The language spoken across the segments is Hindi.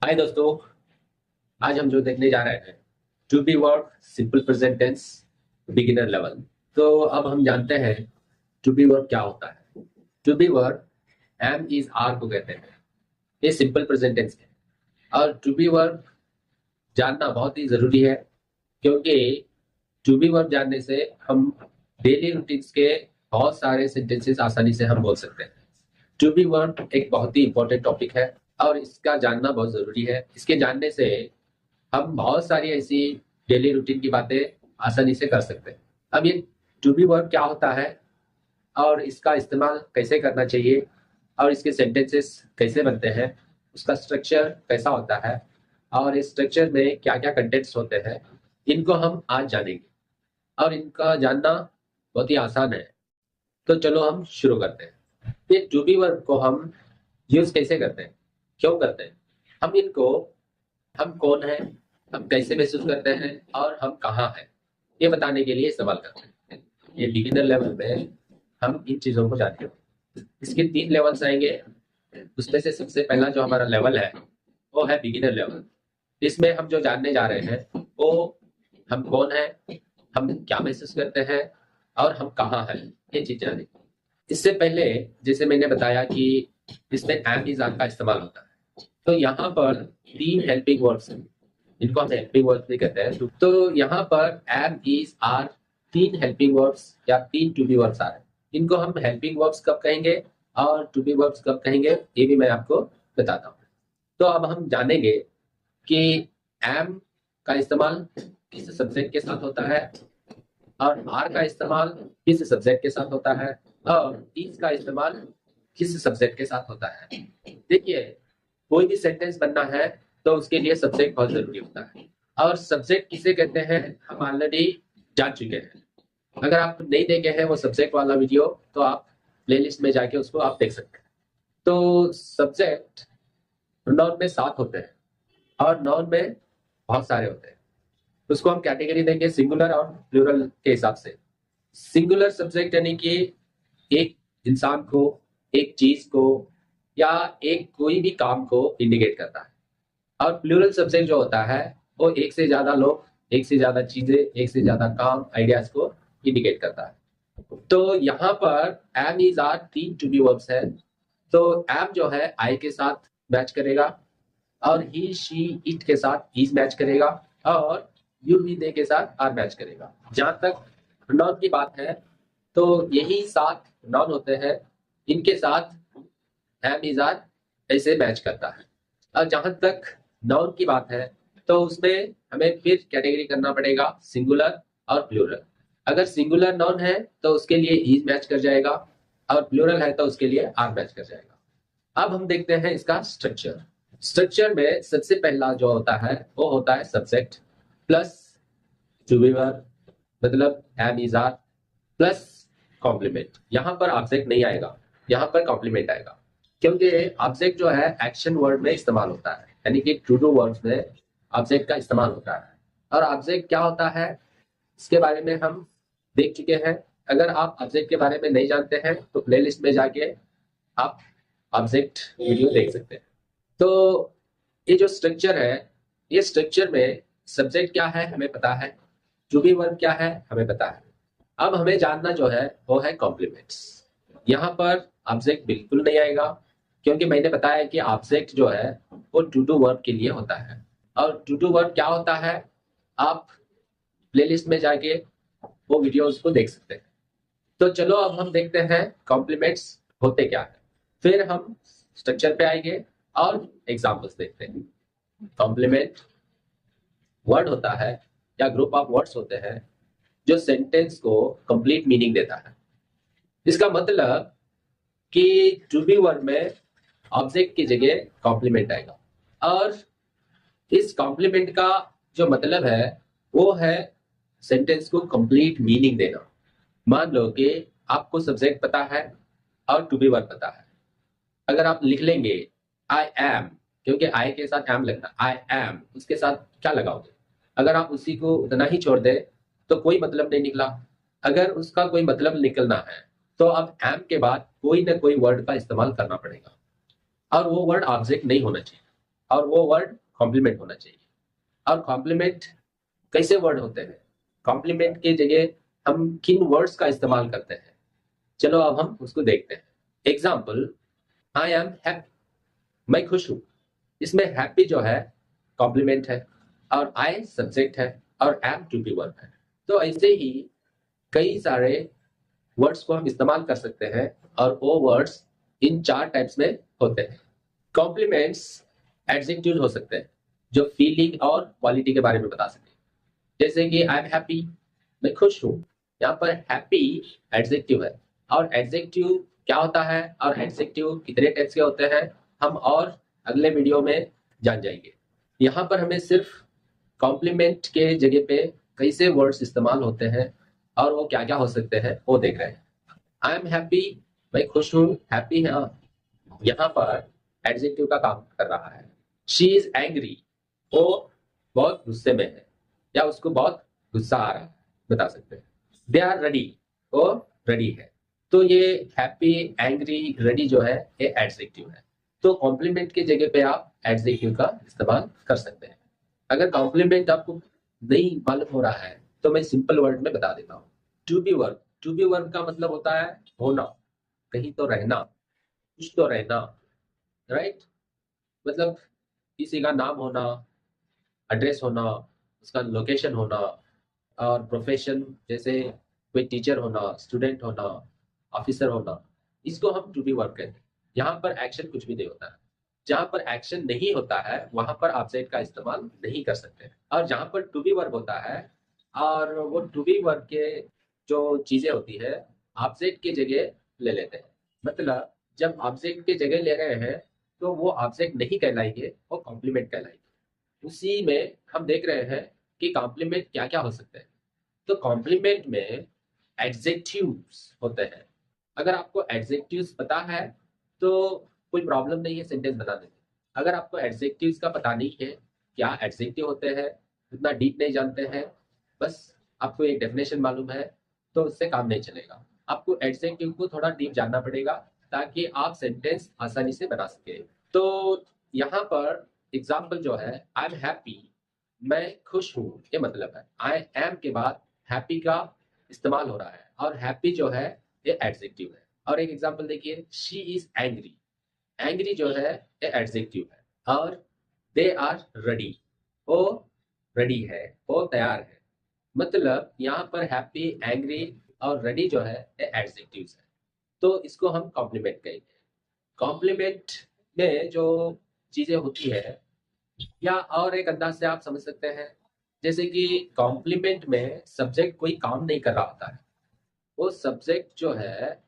हाय दोस्तों, आज हम जो देखने जा रहे हैं to be verb simple present tense beginner level. तो अब हम जानते हैं टू बी वर्ब क्या होता है। To be verb am is are को कहते हैं। ये सिंपल प्रेजेंट टेंस है और टू बी वर्ब जानना बहुत ही जरूरी है, क्योंकि टू बी वर्ब जानने से हम डेली रूटीन्स के बहुत सारे सेंटेंसेस आसानी से हम बोल सकते हैं। टू बी वर्ब एक बहुत ही इंपॉर्टेंट टॉपिक है और इसका जानना बहुत जरूरी है। इसके जानने से हम बहुत सारी ऐसी डेली रूटीन की बातें आसानी से कर सकते हैं। अब ये टू बी वर्ब क्या होता है और इसका इस्तेमाल कैसे करना चाहिए और इसके सेंटेंसेस कैसे बनते हैं, उसका स्ट्रक्चर कैसा होता है और इस स्ट्रक्चर में क्या क्या कंटेंट्स होते हैं, इनको हम आज जानेंगे और इनका जानना बहुत ही आसान है। तो चलो हम शुरू करते हैं। ये टू बी वर्ब को हम यूज कैसे करते हैं, क्यों करते हैं, हम कौन हैं, हम कैसे महसूस करते हैं और हम कहाँ हैं, ये बताने के लिए इस्तेमाल करते हैं। ये बिगिनर लेवल में हम इन चीजों को जानेंगे। इसके 3 लेवल्स आएंगे। उसमें से सबसे पहला जो हमारा लेवल है वो है बिगिनर लेवल। इसमें हम जो जानने जा रहे हैं वो हम कौन हैं, हम क्या महसूस करते हैं और हम कहाँ हैं, ये चीज जानेंगे। इससे पहले जैसे मैंने बताया कि इसमें एम इज आर का इस्तेमाल होता है, तो यहाँ पर 3 हेल्पिंग वर्ड्स हैं, इनको हम हेल्पिंग वर्ड्स भी कहते हैं। तो यहाँ पर am is are 3 helping words या 3 टू बी वर्ड्स आ रहे हैं। इनको हम हेल्पिंग वर्ब्स कब कहेंगे और टू बी वर्ब्स कब कहेंगे, ये भी मैं आपको बताता हूँ। तो अब हम जानेंगे कि एम का इस्तेमाल किस सब्जेक्ट के साथ होता है और आर का इस्तेमाल किस सब्जेक्ट के साथ होता है और इज का इस्तेमाल किस सब्जेक्ट के साथ होता है। देखिए, कोई भी सेंटेंस बनना है तो उसके लिए सब्जेक्ट बहुत जरूरी होता है और सब्जेक्ट किसे कहते हैं हम ऑलरेडी जान चुके हैं। अगर आप नहीं देखे हैं वो सब्जेक्ट वाला वीडियो तो आप प्लेलिस्ट में जाके उसको आप देख सकते हैं। तो सब्जेक्ट नाउन में 7 होते हैं और नाउन में बहुत सारे होते हैं। उसको हम कैटेगरी देंगे सिंगुलर और प्लूरल के हिसाब से। सिंगुलर सब्जेक्ट यानी कि एक इंसान को, एक चीज को या एक कोई भी काम को इंडिकेट करता है। और प्लूरल सब्जेक्ट जो होता है वो एक से ज्यादा लोग, एक से ज्यादा चीजें, एक से ज्यादा काम, आइडियाज को इंडिकेट करता है। तो यहाँ पर am is are 3 to be verbs है। तो एम जो है आई के साथ मैच करेगा और ही शी इट के साथ इज मैच करेगा और यू भी दे के साथ आर मैच करेगा। जहां तक नाउन की बात है तो यही 7 नाउन होते हैं, इनके साथ एम इज आर ऐसे मैच करता है। और जहां तक नाउन की बात है तो उसमें हमें फिर कैटेगरी करना पड़ेगा सिंगुलर और प्लूरल। अगर सिंगुलर नाउन है तो उसके लिए इज मैच कर जाएगा और प्लूरल है तो उसके लिए आर मैच कर जाएगा। अब हम देखते हैं इसका स्ट्रक्चर। स्ट्रक्चर में सबसे पहला जो होता है वो होता है subject plus to be verb, मतलब am is are plus complement. यहां पर ऑब्जेक्ट नहीं आएगा, यहां पर कॉम्प्लीमेंट आएगा, क्योंकि ऑब्जेक्ट जो है एक्शन वर्ड में इस्तेमाल होता है, यानी कि टू डू वर्ड्स में ऑब्जेक्ट का इस्तेमाल होता है। और ऑब्जेक्ट क्या होता है इसके बारे में हम देख चुके हैं। अगर आप ऑब्जेक्ट के बारे में नहीं जानते हैं तो प्लेलिस्ट में जाके आप ऑब्जेक्ट वीडियो देख सकते हैं। तो ये जो स्ट्रक्चर है, ये स्ट्रक्चर में सब्जेक्ट क्या है हमें पता है, टू बी वर्ब क्या है हमें पता है। अब हमें जानना जो है वो है कॉम्प्लीमेंट्स। यहाँ पर ऑब्जेक्ट बिल्कुल नहीं आएगा, क्योंकि मैंने बताया कि ऑब्जेक्ट जो है वो टू डू वर्ब के लिए होता है। और टू डू वर्ब क्या होता है आप प्लेलिस्ट में जाके वो वीडियोस को देख सकते हैं। तो चलो अब हम देखते हैं कॉम्प्लीमेंट्स होते क्या है, फिर हम स्ट्रक्चर पे आएंगे और एग्जाम्पल्स देखते हैं। कॉम्प्लीमेंट वर्ड होता है या ग्रुप ऑफ वर्ड्स होते हैं जो सेंटेंस को कंप्लीट मीनिंग देता है। इसका मतलब कि टू बी वर्ड में ऑब्जेक्ट की जगह कॉम्प्लीमेंट आएगा और इस कॉम्प्लीमेंट का जो मतलब है वो है सेंटेंस को कंप्लीट मीनिंग देना। मान लो कि आपको सब्जेक्ट पता है और टू बी वर्ड पता है। अगर आप लिख लेंगे आई एम, क्योंकि आई के साथ एम लगना, आई एम उसके साथ क्या लगाओगे। अगर आप उसी को उतना ही छोड़ दे तो कोई मतलब नहीं निकला। अगर उसका कोई मतलब निकलना है तो अब एम के बाद कोई ना कोई वर्ड का इस्तेमाल करना पड़ेगा और वो वर्ड ऑब्जेक्ट नहीं होना चाहिए। और वो वर्ड कॉम्प्लीमेंट होना चाहिए। और कॉम्प्लीमेंट कैसे वर्ड होते हैं, कॉम्प्लीमेंट की जगह हम किन वर्ड्स का इस्तेमाल करते हैं, चलो अब हम उसको देखते हैं। एग्जाम्पल, आई एम हैप्पी, मैं खुश हूं। इसमें हैप्पी जो है कॉम्प्लीमेंट है, और आई सब्जेक्ट है, और एम टू बी वर्ब है। तो ऐसे ही कई सारे वर्ड्स को हम इस्तेमाल कर सकते हैं, और वो वर्ड्स इन 4 टाइप्स में होते हैं। कॉम्प्लीमेंट्स एडजेक्टिव हो सकते हैं जो फीलिंग और क्वालिटी के बारे में बता सके, जैसे कि आई एम हैप्पी, मैं खुश हूं। यहाँ पर हैप्पी एडजेक्टिव है, और एडजेक्टिव क्या होता है और एडजेक्टिव कितने टाइप्स के होते हैं हम और अगले वीडियो में जान जाएंगे। यहाँ पर हमें सिर्फ कॉम्प्लीमेंट के जगह पे कैसे वर्ड्स इस्तेमाल होते हैं और वो क्या क्या हो सकते हैं वो देख रहे हैं। आई एम हैप्पी, मैं खुश हूँ, हैप्पी है, यहाँ पर एडजेक्टिव का काम कर रहा है। शी इज एंग्री, वो बहुत गुस्से में है या उसको बहुत गुस्सा आ रहा है, बता सकते हैं। दे आर रेडी, वो रेडी है। तो ये हैप्पी, एंग्री, रेडी जो है ये एडजेक्टिव है। तो कॉम्प्लीमेंट की जगह पे आप एडजेक्टिव का इस्तेमाल कर सकते हैं। अगर कॉम्प्लीमेंट आपको नहीं मालूम हो रहा है तो मैं सिंपल वर्ड में बता देता हूँ। To be verb, to be verb का मतलब होता है होना, कहीं तो रहना, कुछ तो रहना, राइट। मतलब किसी का नाम होना, एड्रेस होना, उसका लोकेशन होना, और प्रोफेशन, जैसे कोई टीचर होना, स्टूडेंट होना, ऑफिसर होना, इसको हम टू बी वर्ब कहते हैं। यहाँ पर एक्शन कुछ भी नहीं होता है। जहाँ पर एक्शन नहीं होता है वहां पर ऑब्जेक्ट का इस्तेमाल नहीं कर सकते, और जहाँ पर टू बी वर्ब होता है और वो टू बी वर्ब के जो चीजें होती है ऑब्जेक्ट की जगह ले लेते हैं। मतलब जब ऑब्जेक्ट की जगह ले रहे हैं तो वो ऑब्जेक्ट नहीं कहलाएंगे, वो कॉम्प्लीमेंट कहलाएंगे। उसी में हम देख रहे हैं कि कॉम्प्लीमेंट क्या क्या हो सकते हैं। तो कॉम्प्लीमेंट में एडजेक्टिव्स होते हैं। अगर आपको एडजेक्टिव्स पता है तो कोई प्रॉब्लम नहीं है सेंटेंस बनाने में। अगर आपको एडजेक्टिव्स का पता नहीं है, क्या एडजेक्टिव होते हैं, उतना डीप नहीं जानते हैं, बस आपको एक डेफिनेशन मालूम है, तो उससे काम नहीं चलेगा। आपको एडजेक्टिव को थोड़ा डीप जानना पड़ेगा ताकि आप सेंटेंस आसानी से बना सके। तो यहाँ पर एग्जाम्पल जो है, आई एम हैप्पी, मैं खुश हूँ, ये मतलब है आई एम के बाद हैप्पी का इस्तेमाल हो रहा है, और हैप्पी जो है ये एडजेक्टिव है। और एक एग्जांपल देखिए, शी इज एंग्री, एंग्री जो है ये एडजेक्टिव है, और दे आर रेडी, वो रेडी है, वो तैयार है। मतलब यहाँ पर हैप्पी, एंग्री और रेडी जो है ये एडजेक्टिव्स है। तो इसको हम कॉम्प्लीमेंट कहेंगे। कॉम्प्लीमेंट में जो चीजें होती है, या और एक अंदाज से आप समझ सकते हैं, जैसे कि कॉम्प्लीमेंट में सब्जेक्ट कोई काम नहीं कर रहा होता है, वो सब्जेक्ट जो है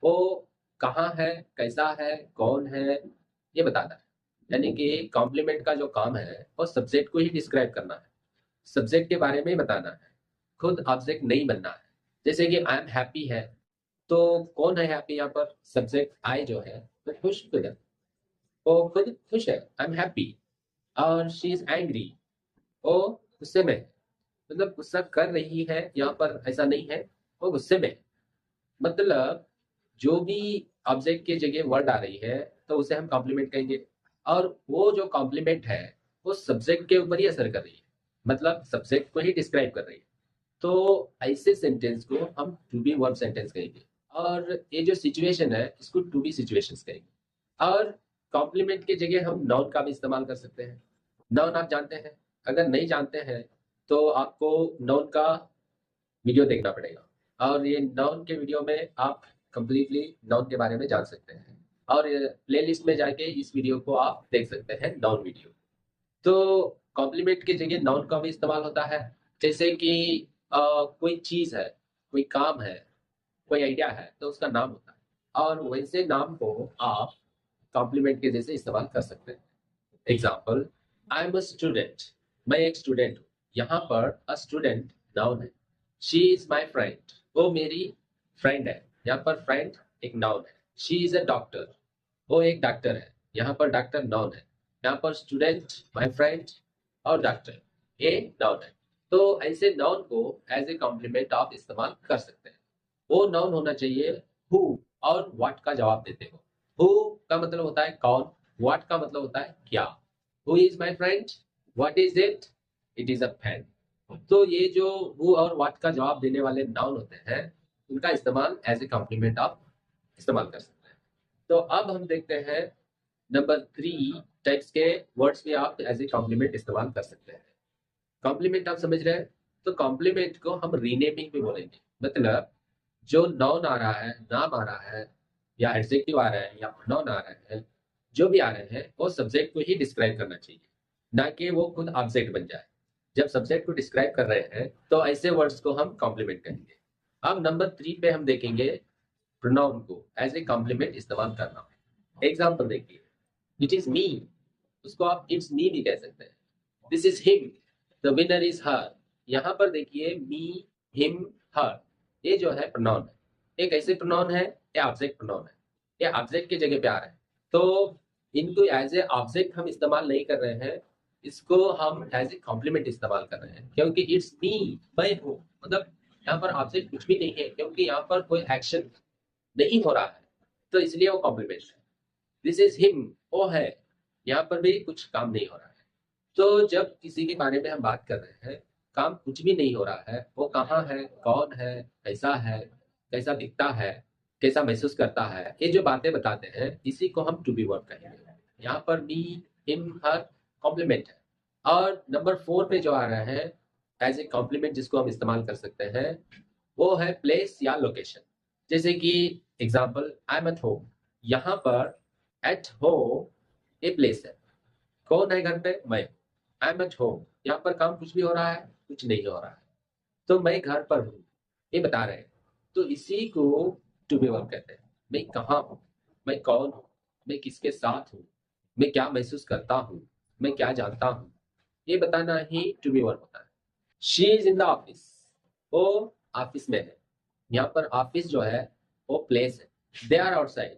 वो कहाँ है, कैसा है, कौन है, ये बताना है। यानी कि कॉम्प्लीमेंट का जो काम है वो सब्जेक्ट को ही डिस्क्राइब करना है, सब्जेक्ट के बारे में ही बताना है, खुद ऑब्जेक्ट नहीं बनना है। जैसे कि आई एम हैप्पी है, तो कौन है हैप्पी, यहाँ पर सब्जेक्ट आई जो है वो खुश खुद है, वो खुद खुश है, आई एम हैप्पी। और शी इज एंग्री, वो गुस्से में है, मतलब गुस्सा कर रही है, यहाँ पर ऐसा नहीं है, वो गुस्से में है। मतलब जो भी ऑब्जेक्ट की जगह वर्ड आ रही है तो उसे हम कॉम्प्लीमेंट कहेंगे, और वो जो कॉम्प्लीमेंट है वो सब्जेक्ट के ऊपर ही असर कर रही है, मतलब सब्जेक्ट को ही डिस्क्राइब कर रही है। तो ऐसे सेंटेंस को हम टू बी वर्ब सेंटेंस कहेंगे, और ये जो सिचुएशन है इसको टू बी सिचुएशंस कहेंगे। और कॉम्प्लीमेंट की जगह हम नाउन का भी इस्तेमाल कर सकते हैं। नाउन आप जानते हैं, अगर नहीं जानते हैं तो आपको नाउन का वीडियो देखना पड़ेगा, और ये नाउन के वीडियो में आप कंप्लीटली नाउन के बारे में जान सकते हैं, और प्लेलिस्ट में जाके इस वीडियो को आप देख सकते हैं, नाउन वीडियो। तो कॉम्प्लीमेंट की जगह नाउन का भी इस्तेमाल होता है, जैसे कि कोई चीज है, कोई काम है, कोई आइडिया है तो उसका नाम होता है, और वैसे नाम को आप कॉम्प्लीमेंट के जैसे इस्तेमाल कर सकते हैं। Example, I am a student, मैं एक स्टूडेंट हूँ। यहाँ पर अ स्टूडेंट नाउन है। शी इज माई फ्रेंड, वो मेरी फ्रेंड है, यहाँ पर फ्रेंड एक नाउन है। शी इज अ डॉक्टर, वो एक डॉक्टर है, यहाँ पर डॉक्टर नाउन है। यहाँ पर स्टूडेंट, माई फ्रेंड और डॉक्टर ये नाउन है। तो ऐसे नाउन को एज ए कॉम्प्लीमेंट आप इस्तेमाल कर सकते हैं। वो नाउन होना चाहिए हु और व्हाट का जवाब देते हो। हु का मतलब होता है कौन, व्हाट का मतलब होता है क्या। Who is my friend, what is it, it is a pen. तो ये जो हु और व्हाट का जवाब देने वाले नाउन होते हैं, उनका इस्तेमाल एज ए कॉम्प्लीमेंट आप इस्तेमाल कर सकते हैं। तो अब हम देखते हैं नंबर 3 टाइप्स के वर्ड्स भी आप एज ए कॉम्प्लीमेंट इस्तेमाल कर सकते हैं। कॉम्प्लीमेंट आप समझ रहे हैं? तो कॉम्प्लीमेंट को हम रीनेमिंग भी बोलेंगे। मतलब जो नाउन आ रहा है, नाम आ रहा है, या एडजेक्टिव आ रहा है, या प्रोनाउन आ रहे हैं, जो भी आ रहे हैं वो सब्जेक्ट को ही डिस्क्राइब करना चाहिए, ना कि वो खुद ऑब्जेक्ट बन जाए। जब सब्जेक्ट को डिस्क्राइब कर रहे हैं तो ऐसे वर्ड्स को हम कॉम्प्लीमेंट कहेंगे। अब नंबर 3 पे हम देखेंगे प्रोनाउन को एज ए कॉम्प्लीमेंट इस्तेमाल करना। एग्जाम्पल देखिए, इट इज मी, उसको आप इट्स मी भी कह सकते हैं। This is him, the winner is her. यहाँ पर देखिए मी, हिम, हर, ये जो है प्रोनाउन है। एक ऐसे प्रोनाउन है, ये ऑब्जेक्ट प्रोनाउन है, ये ऑब्जेक्ट की जगह पे आ रहा है। तो इनको एज ए ऑब्जेक्ट हम इस्तेमाल नहीं कर रहे हैं, इसको हम एज ए कॉम्प्लीमेंट इस्तेमाल कर रहे हैं, क्योंकि इट्स मी, मैं हूँ। मतलब यहाँ पर ऑब्जेक्ट कुछ भी नहीं है, क्योंकि यहाँ पर कोई एक्शन नहीं हो रहा है, तो इसलिए वो कॉम्प्लीमेंट है। दिस इज हिम, वो है, यहाँ पर भी कुछ काम नहीं हो रहा है। तो जब किसी के बारे में हम बात कर रहे हैं, काम कुछ भी नहीं हो रहा है, वो कहाँ है, कौन है, कैसा दिखता है, कैसा महसूस करता है, ये जो बातें बताते हैं, इसी को हम टू बी वर्ब कहेंगे। यहाँ पर मी, हिम, हर कॉम्प्लीमेंट है। और नंबर 4 पे जो आ रहा है एज ए कॉम्प्लीमेंट जिसको हम इस्तेमाल कर सकते हैं, वो है प्लेस या लोकेशन। जैसे कि example, I am at home. यहाँ पर एट होम ए प्लेस है। कौन है घर पे? मैं। आई एम एट होम, यहाँ पर काम कुछ भी हो रहा है? कुछ नहीं हो रहा है, तो मैं घर पर हूँ, ये बता रहे हैं। तो इसी को टू बी वर्ब कहते हैं। मैं कहाँ हूँ, मैं कौन हूँ, मैं किसके साथ हूँ, मैं क्या महसूस करता हूँ, मैं क्या जानता हूँ, ये बताना ही टू बी वर्ब होता है। She is in the office, वो ऑफिस में है। यहाँ पर ऑफिस जो है वो प्लेस है। दे आर आउटसाइड,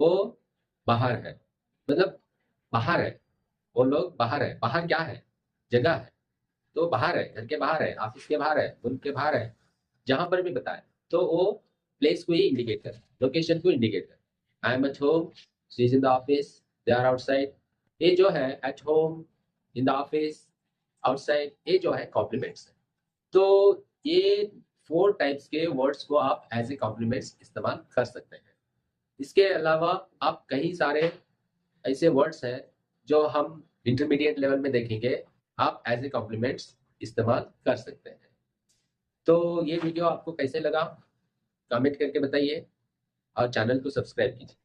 वो बाहर है। मतलब बाहर है, वो लोग बाहर है। बाहर क्या है? जगह है। तो बाहर है, घर के बाहर है, ऑफिस के बाहर है, मुल्क के बाहर है, जहां पर भी बताए तो वो प्लेस को ही इंडिकेट कर, लोकेशन को इंडिकेट कर। I am at home, she is in the office, they are outside. ये जो है at home, in the office, outside, ये जो है कॉम्प्लीमेंट्स है। तो ये 4 टाइप्स के वर्ड्स को आप एज ए कॉम्प्लीमेंट्स इस्तेमाल कर सकते हैं। इसके अलावा आप कई सारे ऐसे वर्ड्स हैं जो हम इंटरमीडिएट लेवल में देखेंगे, आप एज ए कॉम्प्लीमेंट्स इस्तेमाल कर सकते हैं। तो ये वीडियो आपको कैसे लगा, कमेंट करके बताइए और चैनल को सब्सक्राइब कीजिए।